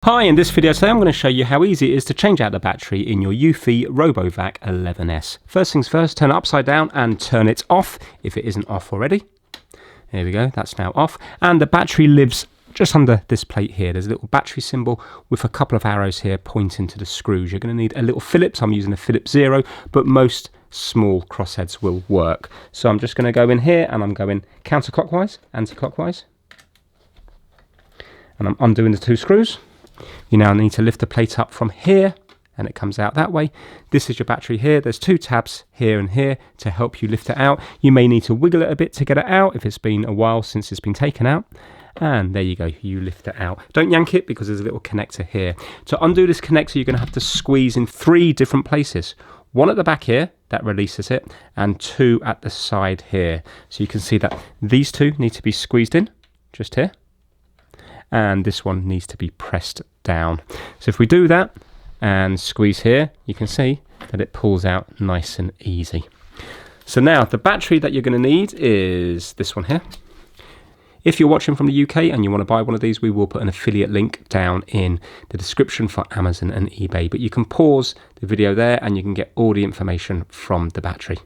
Hi, in this video today I'm going to show you how easy it is to change out the battery in your Eufy RoboVac 11S. First things first, turn it upside down and turn it off if it isn't off already. There we go, that's now off. And the battery lives just under this plate here. There's a little battery symbol with a couple of arrows here pointing to the screws. You're going to need a little Phillips. I'm using a Phillips 0, but most small crossheads will work. So I'm just going to go in here and I'm going counterclockwise, anti-clockwise. And I'm undoing the two screws. You now need to lift the plate up from here and it comes out that way. This is your battery here. There's two tabs here and here to help you lift it out. You may need to wiggle it a bit to get it out if it's been a while since it's been taken out. And there you go, you lift it out. Don't yank it because there's a little connector here. To undo this connector, you're going to have to squeeze in 3 different places. One at the back here, that releases it, and 2 at the side here. So you can see that these 2 need to be squeezed in, just here. And this one needs to be pressed down. So if we do that and squeeze here, you can see that it pulls out nice and easy. So now the battery that you're going to need is this one here. If you're watching from the UK and you want to buy one of these, we will put an affiliate link down in the description for Amazon and eBay. But you can pause the video there and you can get all the information from the battery.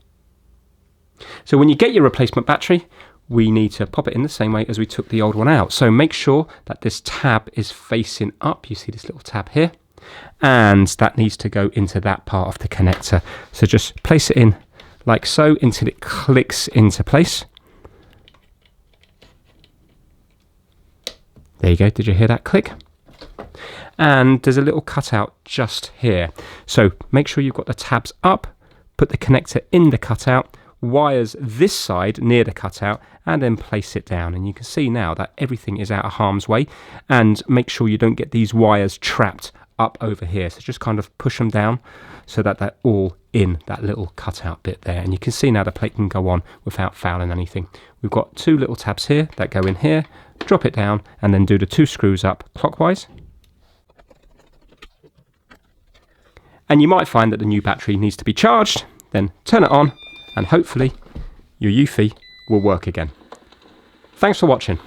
So when you get your replacement battery, we need to pop it in the same way as we took the old one out. So make sure that this tab is facing up. You see this little tab here, and that needs to go into that part of the connector. So just place it in like so until it clicks into place. There you go. Did you hear that click? And there's a little cutout just here. So make sure you've got the tabs up, put the connector in the cutout, wires this side near the cutout, and then place it down. And you can see now that everything is out of harm's way. And make sure you don't get these wires trapped up over here. So just kind of push them down so that they're all in that little cutout bit there. And you can see now the plate can go on without fouling anything. We've got 2 little tabs here that go in here. Drop it down and then do the 2 screws up clockwise. And you might find that the new battery needs to be charged. Then turn it on and hopefully your Eufy will work again. Thanks for watching.